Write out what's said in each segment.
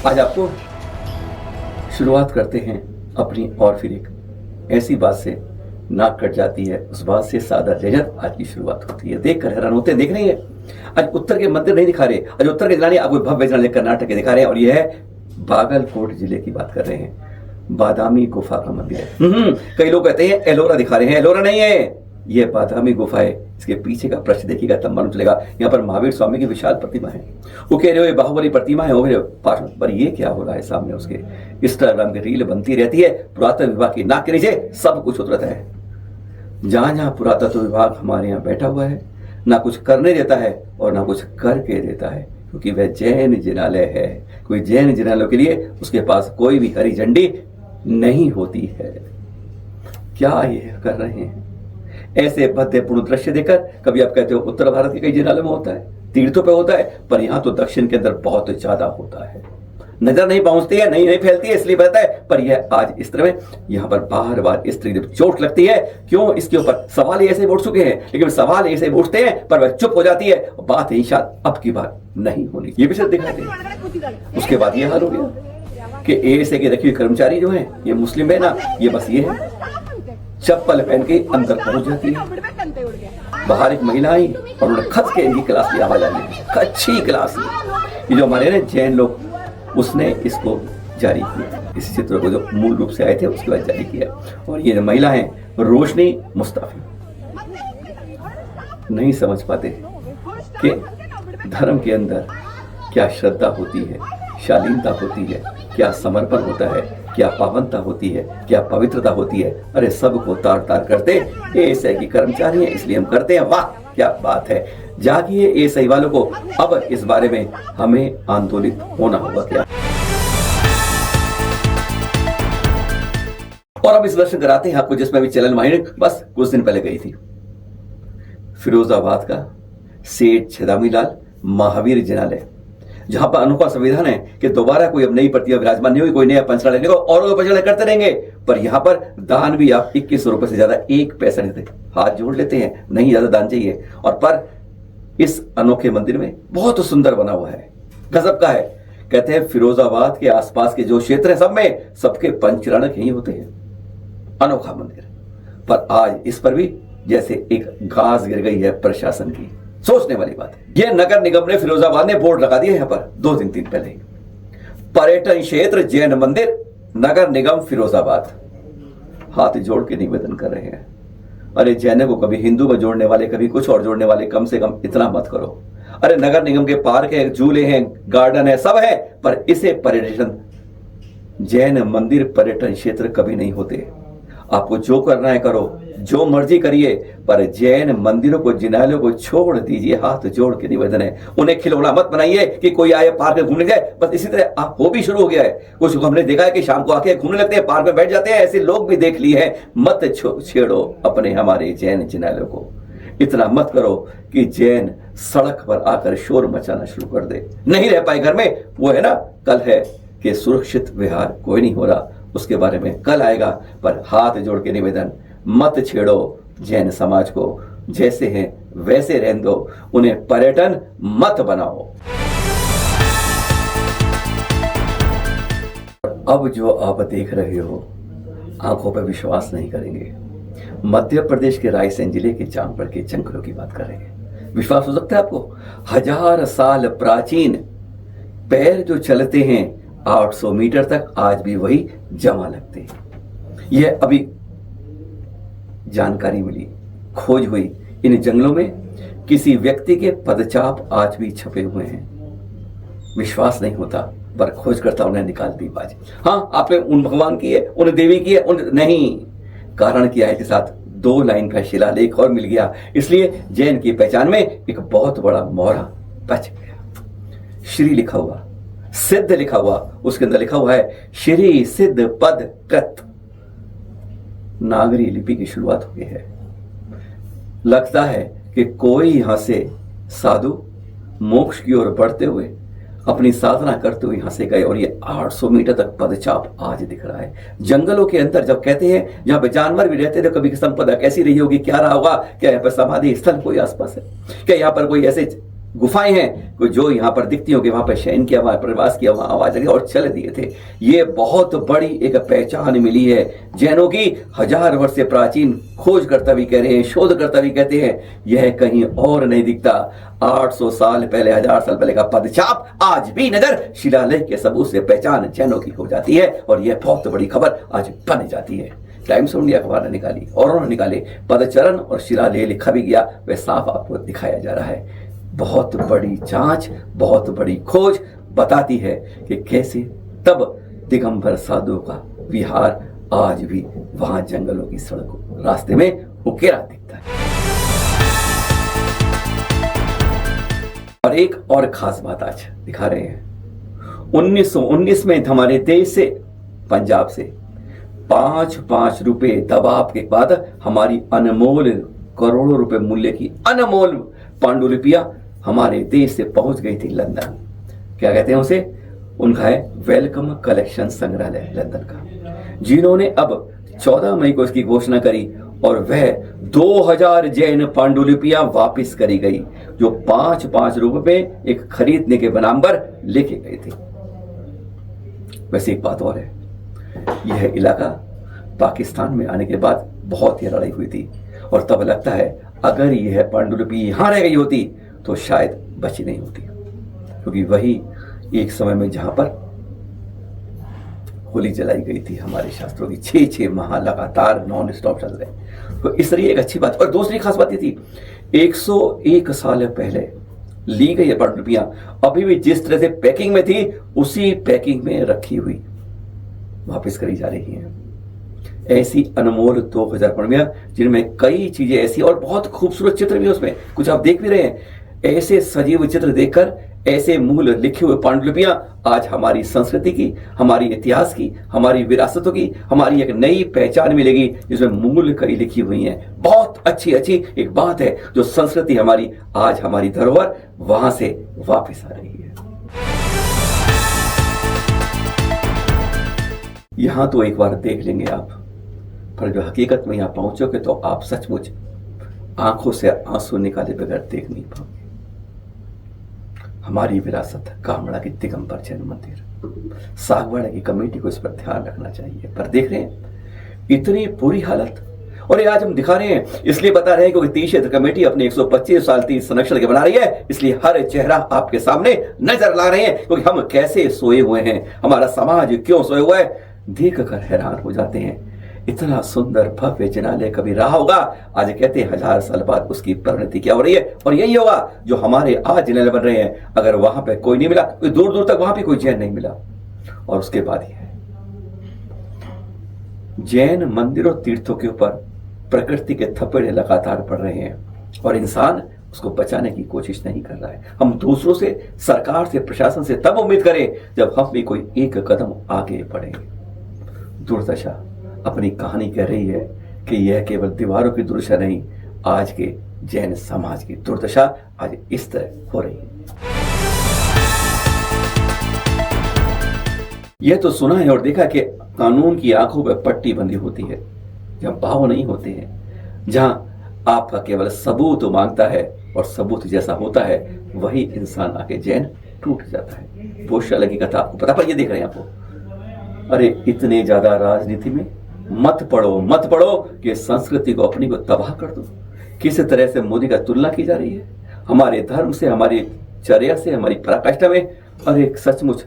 आज आपको शुरुआत करते हैं अपनी और फिर एक ऐसी बात से, नाक कट जाती है उस बात से सादा जजत आज की शुरुआत होती है। देखकर हैरान होते हैं। देख रही है आज उत्तर के मंदिर नहीं दिखा रहे, आज उत्तर के जिला आपको भव्य जिला कर्नाटक के दिखा रहे हैं, और यह है बागलकोट जिले की बात कर रहे हैं। बादामी गुफा का मंदिर है। कई लोग कहते हैं एलोरा दिखा रहे हैं, एलोरा नहीं है, यह बादामी गुफा है। इसके पीछे का प्रश्न देखिएगा तब मालूम चलेगा। यहाँ पर महावीर स्वामी की विशाल प्रतिमा है। वो कह रहे हो बाहुबली प्रतिमा है, हो पर ये क्या हो रहा है सामने उसके? इंस्टाग्राम की रील बनती रहती है, पुरातत्व विभाग की नाक के नीचे सब कुछ उतरता है। जहां जहां पुरातत्व विभाग हमारे यहाँ बैठा हुआ है, ना कुछ करने देता है और ना कुछ करके देता है, क्योंकि वह जैन जिनालय है। कोई जैन जिनालय के लिए उसके पास कोई भी हरी झंडी नहीं होती है। क्या ये कर रहे हैं? ऐसे भद्देपूर्ण दृश्य देखकर कभी आप कहते हो उत्तर भारत के कई जिनालयों में होता है, तीर्थों पे होता है, पर यहाँ तो दक्षिण के अंदर बहुत ज्यादा होता है। नजर नहीं पहुंचती है, नहीं फैलती है, इसलिए बताता है। पर यह आज इस तरह में यहाँ पर बार बार इस तरह जब चोट लगती है, क्यों इसके ऊपर सवाल ऐसे उठ चुके हैं, लेकिन सवाल ऐसे उठते हैं पर वह चुप हो जाती है। बात ही शायद अब की बात नहीं होनी, ये भी सब दिखाते हैं। उसके बाद ये हाल हो गया कि एएसए के रखी हुई कर्मचारी जो है, ये मुस्लिम है ना, ये बस ये है, चप्पल पहन के अंदर पहुंच जाती है। बाहर एक महिला आई और उन्होंने खच के इनकी क्लास की आवाज आ रही, अच्छी क्लास की। ये जो हमारे ना जैन लोग, उसने इसको जारी किया, इस चित्र को जो मूल रूप से आए थे उसके बाद जारी किया। और ये महिला है रोशनी मुस्ताफी। नहीं समझ पाते कि धर्म के अंदर क्या श्रद्धा होती है, शालीनता होती है, क्या समर्पण होता है, क्या पावनता होती है, क्या पवित्रता होती है। अरे सबको तार तार करते एएसआई की कर्मचारी है, इसलिए हम करते हैं। वाह क्या बात है। जागिए एएसआई वालों को, अब इस बारे में हमें आंदोलित होना होगा क्या। और अब इस दर्शन कराते हैं आपको जिसमें भी चैनल माहिर बस कुछ दिन पहले गई थी। फिरोजाबाद का सेठ छदामीलाल महावीर जिनालय, जहां पर अनोखा संविधान है कि दोबारा कोई अब नई प्रतिमा विराजमान नहीं होगी, कोई नया पंचनामा लेने को और पंचनामा करते रहेंगे। पर यहां पर दान भी आप 21 रुपए से ज्यादा एक पैसा नहीं देते, हाथ जोड़ लेते हैं, नहीं ज्यादा दान चाहिए। और पर इस अनोखे मंदिर में बहुत सुंदर बना हुआ है, गजब का है। कहते हैं फिरोजाबाद के आसपास के जो क्षेत्र है सब में सबके पंचराणक यही होते हैं। अनोखा मंदिर, पर आज इस पर भी जैसे एक घास गिर गई है प्रशासन की। सोचने वाली बात है। यह नगर निगम ने फिरोजाबाद ने बोर्ड लगा दिया यहाँ पर 2 दिन पहले ही, पर्यटन क्षेत्र जैन मंदिर नगर निगम फिरोजाबाद। हाथ जोड़ के निवेदन कर रहे हैं, अरे जैन को कभी हिंदू में जोड़ने वाले, कभी कुछ और जोड़ने वाले, कम से कम इतना मत करो। अरे नगर निगम के पार्क है, झूले हैं, गार्डन है, सब है, पर इसे पर्यटन जैन मंदिर पर्यटन क्षेत्र कभी नहीं होते। आपको जो करना है करो, जो मर्जी करिए, पर जैन मंदिरों को, जिनालयों को छोड़ दीजिए। हाथ जोड़ के निवेदन है, उन्हें खिलौना मत बनाइए कि कोई आए पार्क में घूमने जाए। बस इसी तरह आप वो भी शुरू हो गया है। कुछ हमने देखा है कि शाम को आके घूमने लगते हैं, पार्क में बैठ जाते हैं, ऐसे लोग भी देख लिए हैं। मत छेड़ो अपने हमारे जैन जिनालयों को। इतना मत करो कि जैन सड़क पर आकर शोर मचाना शुरू कर दे, नहीं रह पाए घर में। वो है ना, कल है कि सुरक्षित विहार कोई नहीं हो रहा, उसके बारे में कल आएगा। पर हाथ जोड़ के निवेदन, मत छेड़ो जैन समाज को, जैसे हैं वैसे रहने दो, उन्हें पर्यटन मत बनाओ। अब जो आप देख रहे हो, आंखों पर विश्वास नहीं करेंगे। मध्य प्रदेश के रायसेन जिले के चांपड़ के जंगलों की बात कर रहे हैं। विश्वास हो सकता है आपको? 1000 साल प्राचीन पैर जो चलते हैं 800 मीटर तक, आज भी वही जमा लगते हैं। यह अभी जानकारी मिली, खोज हुई, इन जंगलों में किसी व्यक्ति के पदचाप आज भी छपे हुए हैं। विश्वास नहीं होता, पर खोजकर्ताओं ने निकाल दी बाजी। हाँ, आपने उन भगवान की है, उन देवी की है, उन नहीं, कारण किया है के साथ 2 लाइन का शिलालेख और मिल गया। इसलिए जैन की पहचान में एक बहुत बड़ा मोहरा बच गया। श्री लिखा हुआ, सिद्ध लिखा हुआ, उसके अंदर लिखा हुआ है श्री सिद्ध पद कृत। नागरी लिपि की शुरुआत हो गई है। लगता है कि कोई यहां से साधु मोक्ष की ओर बढ़ते हुए, अपनी साधना करते हुए यहां से गए, और ये 800 मीटर तक पदचाप आज दिख रहा है। जंगलों के अंदर जब कहते हैं जहां पे जानवर भी रहते थे, कभी संपदा कैसी रही होगी, क्या रहा होगा, क्या यहाँ पर समाधि स्थल कोई आसपास है, क्या यहाँ पर कोई ऐसे गुफाएं हैं कि जो यहाँ पर दिखती हो कि वहां पर शयन किया, वहां प्रवास किया, वहां आवाज लगी और चल दिए थे। ये बहुत बड़ी एक पहचान मिली है जैनों की। 1000 वर्ष से प्राचीन खोजकर्ता भी कह रहे हैं, शोधकर्ता भी कहते हैं यह कहीं और नहीं दिखता। 800 साल पहले, 1000 साल पहले का पदचाप आज भी नजर शिलालेख के सबूत से पहचान जैनों की हो जाती है। और यह बहुत बड़ी खबर आज बन जाती है। टाइम्स ऑफ इंडिया अखबार ने निकाली और उन्होंने निकाले, पदचरण और शिलालेख लिखा भी गया, वह साफ आपको दिखाया जा रहा है। बहुत बड़ी जांच, बहुत बड़ी खोज बताती है कि कैसे तब दिगंबर साधुओं का विहार आज भी वहां जंगलों की सड़कों रास्ते में उकेरा दिखता है। और एक और खास बात आज दिखा रहे हैं। 1919 में हमारे देश से, पंजाब से 5-5 रुपए दबाव के बाद हमारी अनमोल, करोड़ों रुपए मूल्य की अनमोल पांडुलिपियां हमारे देश से पहुंच गई थी लंदन। क्या कहते हैं उसे? उनका है वेलकम कलेक्शन संग्रहालय लंदन का, जिन्होंने अब 14 मई को इसकी घोषणा करी और वह 2000 जैन पांडुलिपियां वापस करी गई, जो 5-5 रुपए एक खरीदने के नाम पर लेके गई थी। वैसे एक बात और है, यह इलाका पाकिस्तान में आने के बाद बहुत ही लड़ाई हुई थी और तब लगता है अगर यह पांडुलिपि यहां रह गई होती तो शायद बची नहीं होती, क्योंकि वही एक समय में जहां पर होली जलाई गई थी हमारे शास्त्रों की, 6 माह लगातार नॉन स्टॉप चल रहे। तो इस तरह एक अच्छी बात। और दूसरी खास बात ये थी, 101 साल पहले ली गई ये पांडुलिपियां अभी भी जिस तरह से पैकिंग में थी उसी पैकिंग में रखी हुई वापस करी जा रही है। ऐसी अनमोल 2000 पांडुलिपियां जिनमें कई चीजें ऐसी और बहुत खूबसूरत चित्र भी उसमें कुछ आप देख भी रहे हैं। ऐसे सजीव चित्र देखकर, ऐसे मूल लिखे हुए पांडुलिपियां आज हमारी संस्कृति की, हमारी इतिहास की, हमारी विरासतों की, हमारी एक नई पहचान मिलेगी जिसमें मूल कई लिखी हुई हैं। बहुत अच्छी एक बात है जो संस्कृति हमारी आज, हमारी धरोहर वहां से वापस आ रही है। यहां तो एक बार देख लेंगे आप, पर जो हकीकत में यहां पहुंचोगे तो आप सचमुच आंखों से आंसू निकाले बगैर देख नहीं पाओगे। हमारी विरासत कामड़ा की दिगंबर जैन मंदिर, सागवाड़ा की कमेटी को इस पर ध्यान रखना चाहिए। पर देख रहे हैं इतनी बुरी हालत, और ये आज हम दिखा रहे हैं इसलिए बता रहे हैं क्योंकि तीज क्षेत्र कमेटी अपने 125 साल तीज संरक्षण के बना रही है, इसलिए हर चेहरा आपके सामने नजर ला रहे हैं। क्योंकि हम कैसे सोए हुए हैं, हमारा समाज क्यों सोए हुआ है, देख कर हैरान हो जाते हैं। इतना सुंदर भव्य जिनालय कभी रहा होगा, आज कहते हैं 1000 साल बाद उसकी परिणति क्या हो रही है। और यही होगा जो हमारे आज जिनालय बन रहे हैं, अगर वहां पे कोई नहीं मिला, कोई दूर दूर तक वहां पे कोई जैन नहीं मिला। और उसके बाद ही है जैन मंदिरों, तीर्थों के ऊपर प्रकृति के थप्पड़े लगातार पड़ रहे हैं और इंसान उसको बचाने की कोशिश नहीं कर रहा है। हम दूसरों से, सरकार से, प्रशासन से तब उम्मीद करें जब हम भी कोई एक कदम आगे बढ़ेंगे। दुर्दशा अपनी कहानी कह रही है कि यह केवल दीवारों की दुर्दशा नहीं, आज के जैन समाज की दुर्दशा आज इस तरह हो रही है। यह तो सुना है और देखा कि कानून की आंखों पर पट्टी बंदी होती है, जहां भाव नहीं होते हैं, जहां आपका केवल सबूत मांगता है और सबूत जैसा होता है वही इंसान आके जैन टूट जाता है। बहुत शाला की कथा आपको पता, पर ये देख रहे हैं आपको, अरे इतने ज्यादा राजनीति में मत पड़ो कि संस्कृति को अपनी को तबाह कर दो। किस तरह से मोदी का तुलना की जा रही है हमारे धर्म से, हमारी चर्या से, हमारी पराकाष्ठा में। अरे सचमुच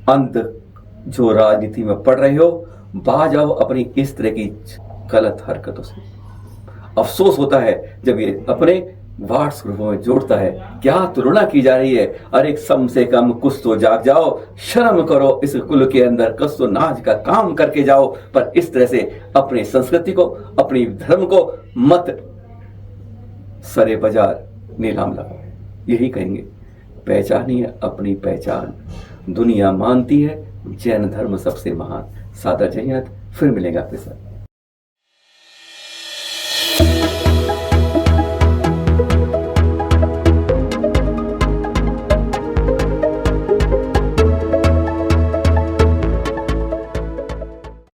अंध जो राजनीति में पड़ रहे हो, बाज आओ अपनी इस तरह की गलत हरकतों से। अफसोस होता है जब ये अपने वार्ड्स ग्रुपों में जोड़ता है, क्या तुलना की जा रही है। अरे कम से कम कुछ तो जाग जाओ, शर्म करो, इस कुल के अंदर कुछ तो नाच का काम करके जाओ। पर इस तरह से अपनी संस्कृति को, अपनी धर्म को मत सरे बाजार नीलाम लगाओ। यही कहेंगे, पहचानिए अपनी पहचान, दुनिया मानती है जैन धर्म सबसे महान। सादर जय हिंद, फिर मिलेंगे आपके साथ।